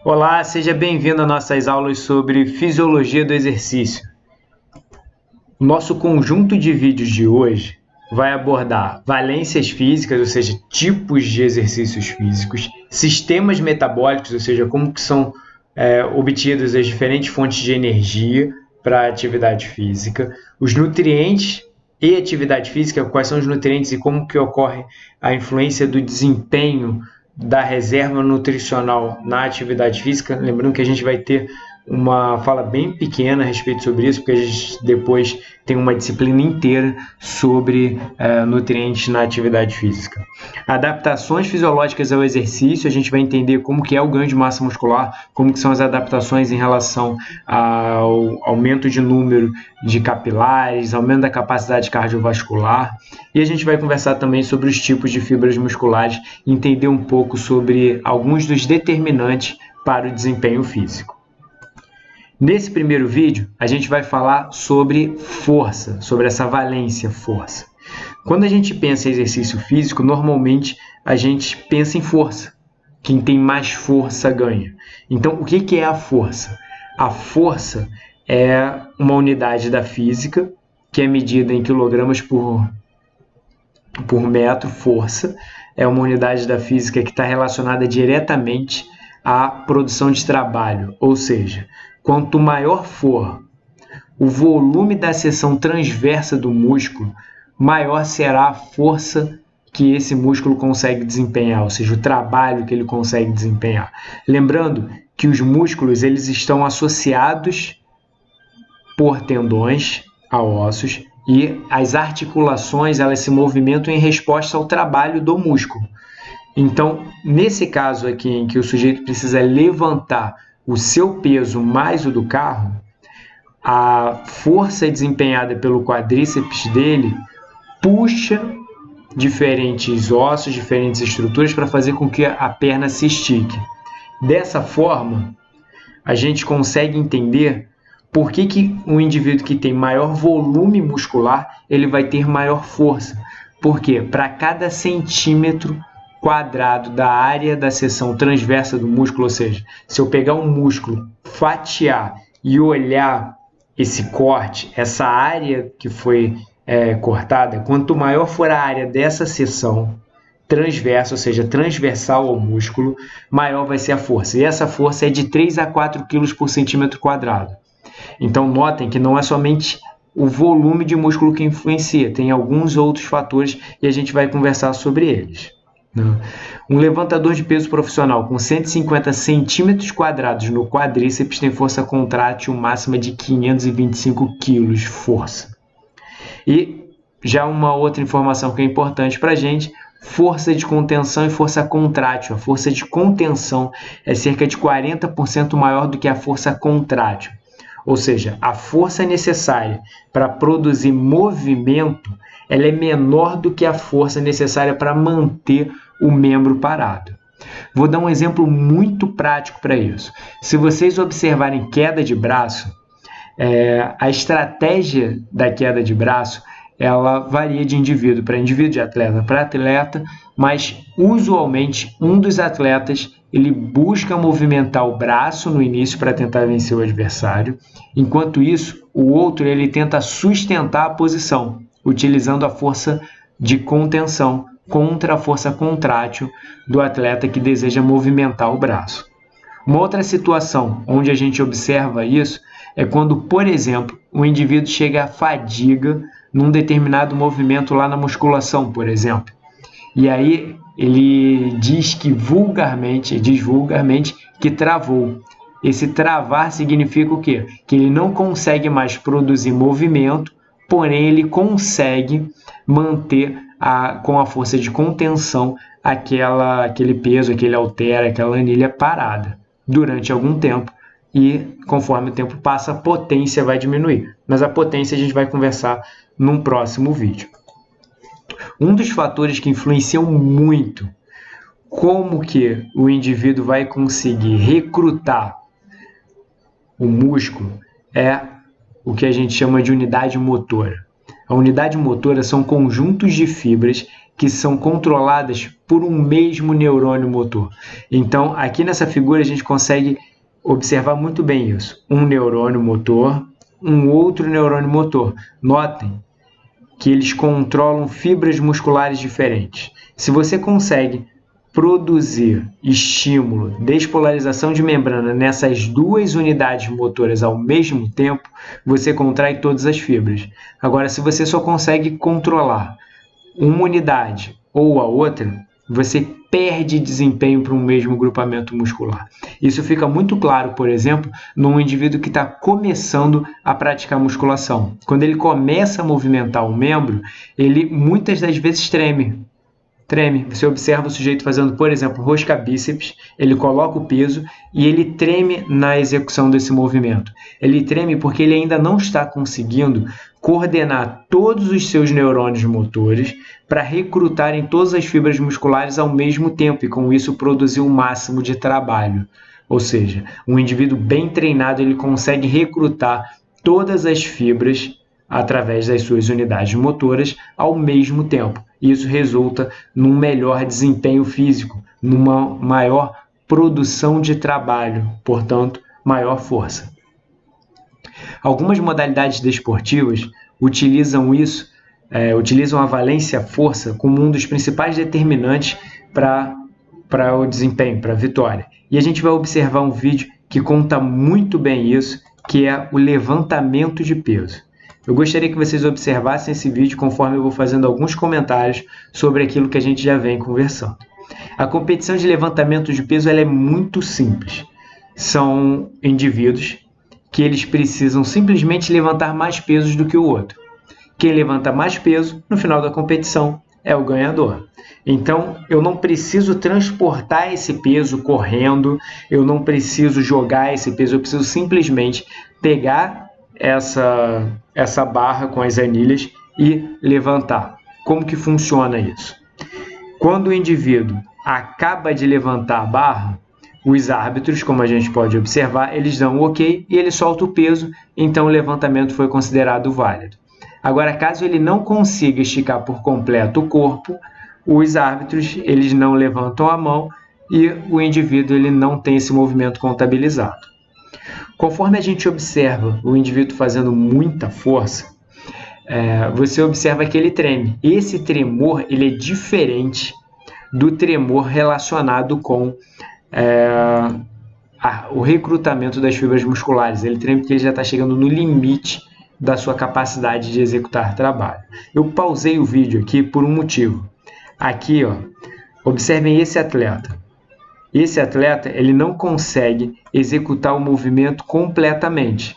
Olá, seja bem-vindo às nossas aulas sobre fisiologia do exercício. O nosso conjunto de vídeos de hoje vai abordar valências físicas, ou seja, tipos de exercícios físicos, sistemas metabólicos, ou seja, como que são obtidas as diferentes fontes de energia para a atividade física, os nutrientes e atividade física, quais são os nutrientes e como que ocorre a influência do desempenho da reserva nutricional na atividade física. Lembrando que a gente vai ter uma fala bem pequena a respeito sobre isso, porque a gente depois tem uma disciplina inteira sobre nutrientes na atividade física. Adaptações fisiológicas ao exercício, a gente vai entender como que é o ganho de massa muscular, como que são as adaptações em relação ao aumento de número de capilares, aumento da capacidade cardiovascular, e a gente vai conversar também sobre os tipos de fibras musculares e entender um pouco sobre alguns dos determinantes para o desempenho físico. Nesse primeiro vídeo, a gente vai falar sobre força, sobre essa valência força. Quando a gente pensa em exercício físico, normalmente a gente pensa em força. Quem tem mais força ganha. Então, o que é a força? A força é uma unidade da física que é medida em quilogramas por metro, força. É uma unidade da física que está relacionada diretamente à produção de trabalho, ou seja, quanto maior for o volume da seção transversa do músculo, maior será a força que esse músculo consegue desempenhar, ou seja, o trabalho que ele consegue desempenhar. Lembrando que os músculos eles estão associados por tendões a ossos e as articulações elas se movimentam em resposta ao trabalho do músculo. Então, nesse caso aqui em que o sujeito precisa levantar o seu peso mais o do carro, a força desempenhada pelo quadríceps dele puxa diferentes ossos, diferentes estruturas para fazer com que a perna se estique. Dessa forma, a gente consegue entender por que um indivíduo que tem maior volume muscular ele vai ter maior força. Porque para cada centímetro quadrado da área da seção transversa do músculo, ou seja, se eu pegar um músculo, fatiar e olhar esse corte, essa área que foi cortada, quanto maior for a área dessa seção transversa, ou seja, transversal ao músculo, maior vai ser a força. E essa força é de 3 a 4 kg por centímetro quadrado. Então, notem que não é somente o volume de músculo que influencia, tem alguns outros fatores e a gente vai conversar sobre eles. Um levantador de peso profissional com 150 centímetros quadrados no quadríceps tem força contrátil máxima de 525 kg de força. E já uma outra informação que é importante para a gente, força de contenção e força contrátil. A força de contenção é cerca de 40% maior do que a força contrátil. Ou seja, a força necessária para produzir movimento ela é menor do que a força necessária para manter o membro parado. Vou dar um exemplo muito prático para isso. Se vocês observarem queda de braço, a estratégia da queda de braço ela varia de indivíduo para indivíduo, de atleta para atleta, mas usualmente um dos atletas ele busca movimentar o braço no início para tentar vencer o adversário, enquanto isso o outro ele tenta sustentar a posição, utilizando a força de contenção contra a força contrátil do atleta que deseja movimentar o braço. Uma outra situação onde a gente observa isso é quando, por exemplo, o indivíduo chega à fadiga num determinado movimento lá na musculação, por exemplo. E aí ele diz vulgarmente que travou. Esse travar significa o quê? Que ele não consegue mais produzir movimento, porém ele consegue manter com a força de contenção aquele peso, aquele halter, aquela anilha parada durante algum tempo. E conforme o tempo passa, a potência vai diminuir. Mas a potência a gente vai conversar num próximo vídeo. Um dos fatores que influenciam muito como que o indivíduo vai conseguir recrutar o músculo é o que a gente chama de unidade motora. A unidade motora são conjuntos de fibras que são controladas por um mesmo neurônio motor. Então, aqui nessa figura a gente consegue observar muito bem isso. Um neurônio motor, um outro neurônio motor. Notem que eles controlam fibras musculares diferentes. Se você consegue produzir estímulo, despolarização de membrana nessas duas unidades motoras ao mesmo tempo, você contrai todas as fibras. Agora, se você só consegue controlar uma unidade ou a outra, você perde desempenho para um mesmo grupamento muscular. Isso fica muito claro, por exemplo, num indivíduo que está começando a praticar musculação. Quando ele começa a movimentar o membro, ele muitas das vezes treme. Você observa o sujeito fazendo, por exemplo, rosca bíceps, ele coloca o peso e ele treme na execução desse movimento. Ele treme porque ele ainda não está conseguindo coordenar todos os seus neurônios motores para recrutarem todas as fibras musculares ao mesmo tempo e com isso produzir o máximo de trabalho. Ou seja, um indivíduo bem treinado ele consegue recrutar todas as fibras através das suas unidades motoras ao mesmo tempo. Isso resulta num melhor desempenho físico, numa maior produção de trabalho, portanto, maior força. Algumas modalidades desportivas utilizam isso, utilizam a valência-força como um dos principais determinantes para o desempenho, para a vitória. E a gente vai observar um vídeo que conta muito bem isso, que é o levantamento de peso. Eu gostaria que vocês observassem esse vídeo conforme eu vou fazendo alguns comentários sobre aquilo que a gente já vem conversando. A competição de levantamento de peso ela é muito simples. São indivíduos que eles precisam simplesmente levantar mais pesos do que o outro. Quem levanta mais peso, no final da competição, é o ganhador. Então, eu não preciso transportar esse peso correndo, eu não preciso jogar esse peso, eu preciso simplesmente pegar essa barra com as anilhas e levantar. Como que funciona isso? Quando o indivíduo acaba de levantar a barra, os árbitros, como a gente pode observar, eles dão um ok e ele solta o peso, então o levantamento foi considerado válido. Agora, caso ele não consiga esticar por completo o corpo, os árbitros eles não levantam a mão e o indivíduo ele não tem esse movimento contabilizado. Conforme a gente observa o indivíduo fazendo muita força, você observa que ele treme. Esse tremor ele é diferente do tremor relacionado com o recrutamento das fibras musculares. Ele treme porque ele já está chegando no limite da sua capacidade de executar trabalho. Eu pausei o vídeo aqui por um motivo. Aqui, observem esse atleta. Esse atleta ele não consegue executar o movimento completamente.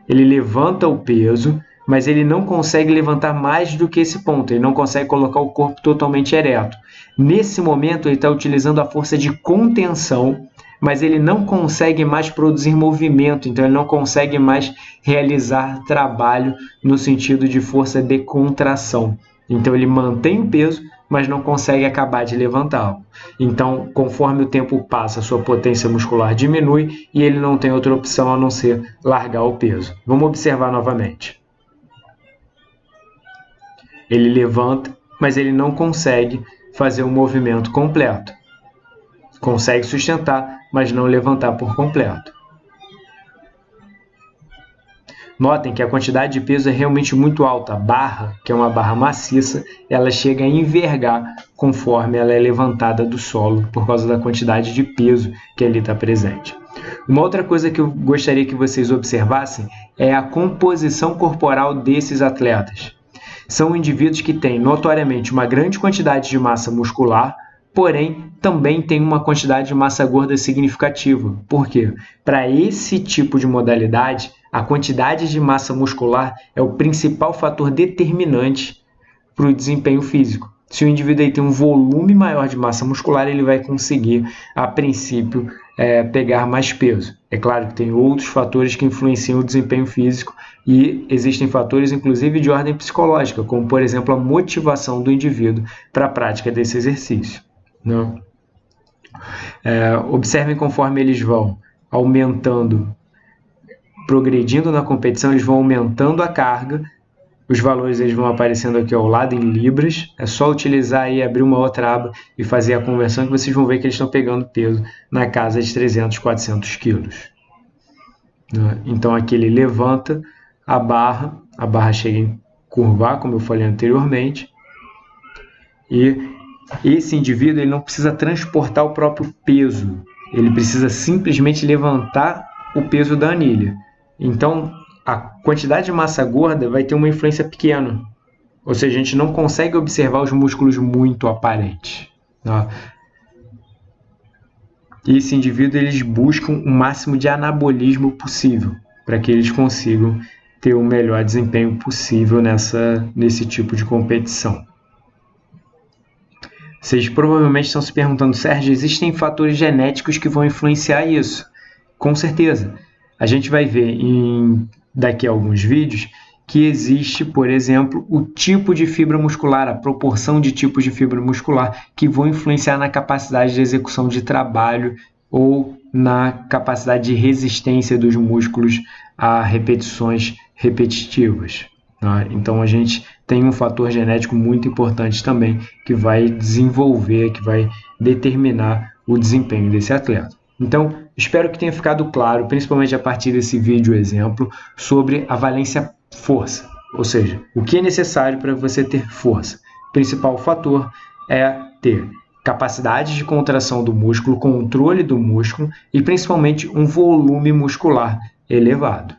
Ele levanta o peso, mas ele não consegue levantar mais do que esse ponto. Ele não consegue colocar o corpo totalmente ereto. Nesse momento, ele está utilizando a força de contenção, mas ele não consegue mais produzir movimento. Então, ele não consegue mais realizar trabalho no sentido de força de contração. Então, ele mantém o peso, mas não consegue acabar de levantá-lo. Então, conforme o tempo passa, sua potência muscular diminui e ele não tem outra opção a não ser largar o peso. Vamos observar novamente. Ele levanta, mas ele não consegue fazer o movimento completo. Consegue sustentar, mas não levantar por completo. Notem que a quantidade de peso é realmente muito alta. A barra, que é uma barra maciça, ela chega a envergar conforme ela é levantada do solo por causa da quantidade de peso que ali está presente. Uma outra coisa que eu gostaria que vocês observassem é a composição corporal desses atletas. São indivíduos que têm notoriamente uma grande quantidade de massa muscular, porém também tem uma quantidade de massa gorda significativa. Por quê? Para esse tipo de modalidade, a quantidade de massa muscular é o principal fator determinante para o desempenho físico. Se o indivíduo aí tem um volume maior de massa muscular, ele vai conseguir, a princípio, pegar mais peso. É claro que tem outros fatores que influenciam o desempenho físico e existem fatores, inclusive, de ordem psicológica, como, por exemplo, a motivação do indivíduo para a prática desse exercício. Não? Observem conforme eles vão aumentando, progredindo na competição, eles vão aumentando a carga Os valores eles vão aparecendo aqui ao lado em libras. É só utilizar e abrir uma outra aba e fazer a conversão que vocês vão ver que eles estão pegando peso na casa de 300, 400 quilos. Então aqui ele levanta a barra chega em curvar, como eu falei anteriormente, e esse indivíduo ele não precisa transportar o próprio peso, ele precisa simplesmente levantar o peso da anilha. Então a quantidade de massa gorda vai ter uma influência pequena, ou seja, a gente não consegue observar os músculos muito aparentes. Esse indivíduo eles buscam o máximo de anabolismo possível para que eles consigam ter o melhor desempenho possível nesse tipo de competição. Vocês provavelmente estão se perguntando, Sérgio, existem fatores genéticos que vão influenciar isso? Com certeza. A gente vai ver daqui a alguns vídeos que existe, por exemplo, o tipo de fibra muscular, a proporção de tipos de fibra muscular que vão influenciar na capacidade de execução de trabalho ou na capacidade de resistência dos músculos a repetições repetitivas. Então, a gente tem um fator genético muito importante também que vai desenvolver, que vai determinar o desempenho desse atleta. Então, espero que tenha ficado claro, principalmente a partir desse vídeo exemplo, sobre a valência força, ou seja, o que é necessário para você ter força. O principal fator é ter capacidade de contração do músculo, controle do músculo e principalmente um volume muscular elevado.